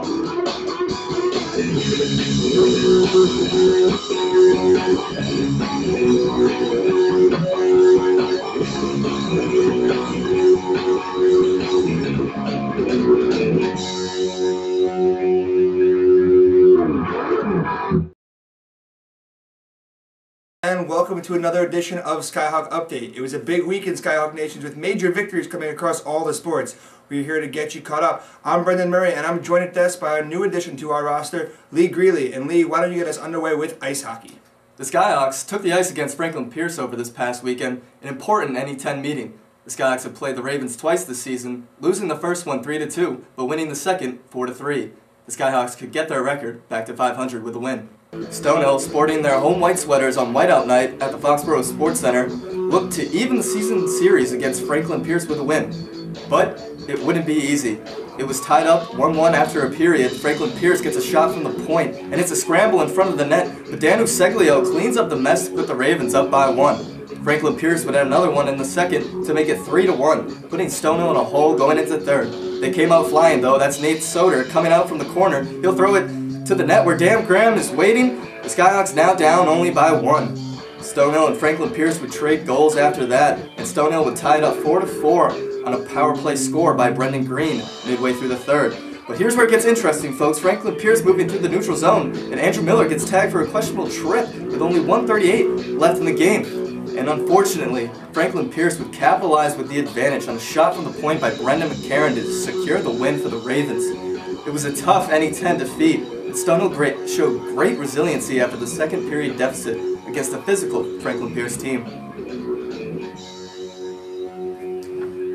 And welcome to another edition of Skyhawk Update. It was a big week in Skyhawk Nations with major victories coming across all the sports. We're here to get you caught up. I'm Brendan Murray, and I'm joined at desk by a new addition to our roster, Lee Greeley. And Lee, why don't you get us underway with ice hockey? The Skyhawks took the ice against Franklin Pierce over this past weekend, an important NE10 meeting. The Skyhawks have played the Ravens twice this season, losing the first one 3-2, but winning the second 4-3. The Skyhawks could get their record back to 500 with a win. Stonehill, sporting their home white sweaters on whiteout night at the Foxborough Sports Center, looked to even the season series against Franklin Pierce with a win. But it wouldn't be easy. It was tied up 1-1 after a period. Franklin Pierce gets a shot from the point, and it's a scramble in front of the net, but Danu Seglio cleans up the mess to put the Ravens up by 1. Franklin Pierce would add another one in the second to make it 3-1, putting Stonehill in a hole going into third. They came out flying though. That's Nate Soder coming out from the corner. He'll throw it to the net where Dan Graham is waiting. The Skyhawks now down only by 1. Stonehill and Franklin Pierce would trade goals after that, and Stonehill would tie it up 4-4 on a power play score by Brendan Green midway through the third. But here's where it gets interesting, folks. Franklin Pierce moving through the neutral zone, and Andrew Miller gets tagged for a questionable trip with only 1:38 left in the game. And unfortunately, Franklin Pierce would capitalize with the advantage on a shot from the point by Brendan McCarron to secure the win for the Ravens. It was a tough NE10 defeat, but Stonehill showed great resiliency after the second period deficit against the physical Franklin Pierce team.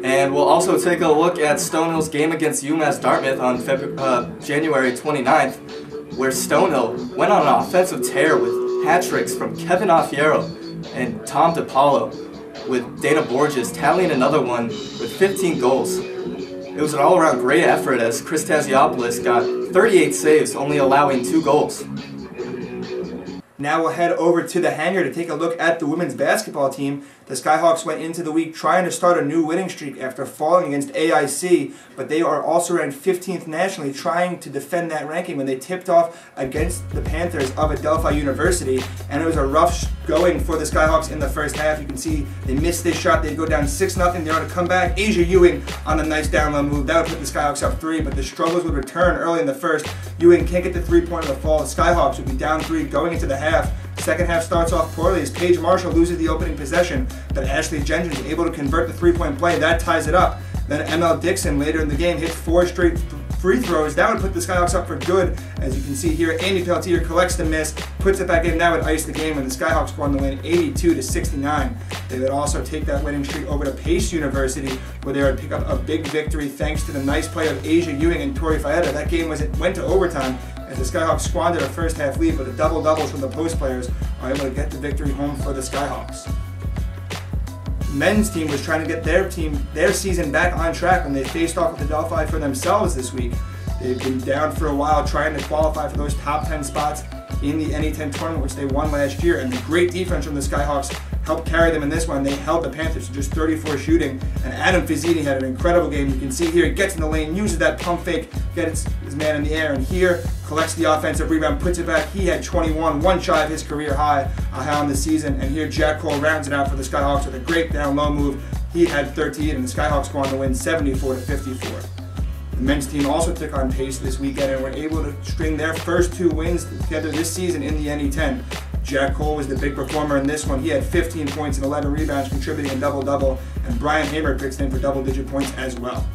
And we'll also take a look at Stonehill's game against UMass Dartmouth on January 29th, where Stonehill went on an offensive tear with hat tricks from Kevin Offiero and Tom DiPaolo, with Dana Borges tallying another one with 15 goals. It was an all-around great effort as Chris Taziopoulos got 38 saves, only allowing 2 goals. Now we'll head over to the hangar to take a look at the women's basketball team. The Skyhawks went into the week trying to start a new winning streak after falling against AIC, but they are also ranked 15th nationally, trying to defend that ranking when they tipped off against the Panthers of Adelphi University, and it was a rough going for the Skyhawks in the first half. You can see they missed this shot. They'd go down 6-0. They're on to come back. Asia Ewing on a nice down low move. That would put the Skyhawks up 3, but the struggles would return early in the first. Ewing can't get the 3-pointer to fall. The Skyhawks would be down 3 going into the half. Second half starts off poorly as Paige Marshall loses the opening possession, but Ashley Gentry is able to convert the 3-point play. That ties it up. Then ML Dixon later in the game hits 4 straight free throws. That would put the Skyhawks up for good. As you can see here, Amy Pelletier collects the miss, puts it back in. That would ice the game, and the Skyhawks won the win 82-69. They would also take that winning streak over to Pace University, where they would pick up a big victory thanks to the nice play of Asia Ewing and Tori Faeta. That game went to overtime as the Skyhawks squandered a first half lead, but the double-doubles from the post players are able to get the victory home for the Skyhawks. Men's team was trying to get their season back on track when they faced off with Adelphi for themselves this week. They've been down for a while trying to qualify for those top 10 spots in the NE10 tournament, which they won last year, and the great defense from the Skyhawks helped carry them in this one. They held the Panthers to just 34 shooting, and Adam Fizzini had an incredible game. You can see here, he gets in the lane, uses that pump fake, gets his man in the air, and here collects the offensive rebound, puts it back. He had 21, one shy of his career high on the season, and here Jack Cole rounds it out for the Skyhawks with a great down low move. He had 13, and the Skyhawks go on to win 74-54. The men's team also took on Pace this weekend and were able to string their first 2 wins together this season in the NE10. Jack Cole was the big performer in this one. He had 15 points and 11 rebounds, contributing a double-double, and Brian Hamer pitched in for double-digit points as well.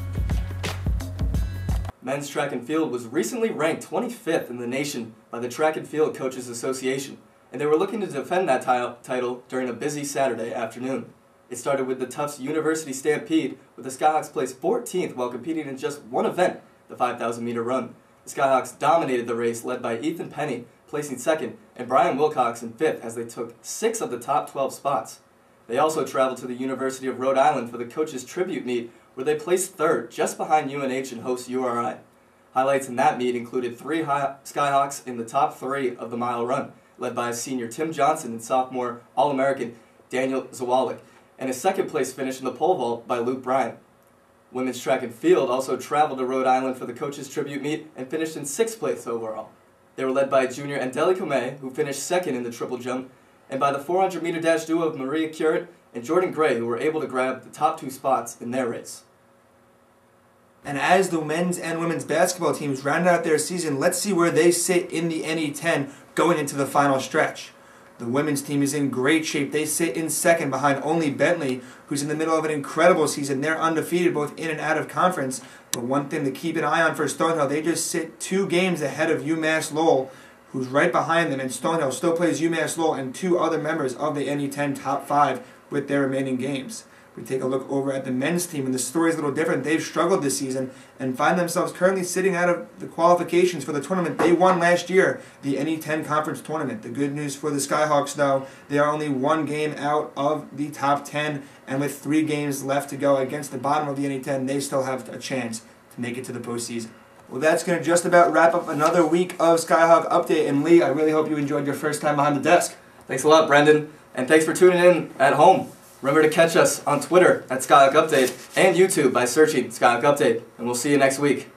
Men's track and field was recently ranked 25th in the nation by the Track and Field Coaches Association, and they were looking to defend that title during a busy Saturday afternoon. It started with the Tufts University Stampede, with the Skyhawks placed 14th while competing in just one event, the 5,000-meter run. The Skyhawks dominated the race, led by Ethan Penny, placing 2nd, and Brian Wilcox in 5th as they took 6 of the top 12 spots. They also traveled to the University of Rhode Island for the coaches' tribute meet, where they placed 3rd, just behind UNH and host URI. Highlights in that meet included 3 Skyhawks in the top 3 of the mile run, led by senior Tim Johnson and sophomore All-American Daniel Zawalik, and a 2nd place finish in the pole vault by Luke Bryant. Women's track and field also traveled to Rhode Island for the coaches' tribute meet and finished in 6th place overall. They were led by junior Angelica May, who finished 2nd in the triple jump, and by the 400-meter dash duo of Maria Currit and Jordan Gray, who were able to grab the top 2 spots in their race. And as the men's and women's basketball teams round out their season, let's see where they sit in the NE10 going into the final stretch. The women's team is in great shape. They sit in 2nd behind only Bentley, who's in the middle of an incredible season. They're undefeated both in and out of conference. But one thing to keep an eye on for Stonehill, they just sit 2 games ahead of UMass Lowell, who's right behind them. And Stonehill still plays UMass Lowell and 2 other members of the NE10 top 5 with their remaining games. We take a look over at the men's team, and the story's a little different. They've struggled this season and find themselves currently sitting out of the qualifications for the tournament they won last year, the NE10 conference tournament. The good news for the Skyhawks, though, they are only 1 game out of the top 10, and with 3 games left to go against the bottom of the NE10, they still have a chance to make it to the postseason. Well, that's going to just about wrap up another week of Skyhawk Update. And Lee, I really hope you enjoyed your first time behind the desk. Thanks a lot, Brendan, and thanks for tuning in at home. Remember to catch us on Twitter at Skyhawk Update and YouTube by searching Skyhawk Update, and we'll see you next week.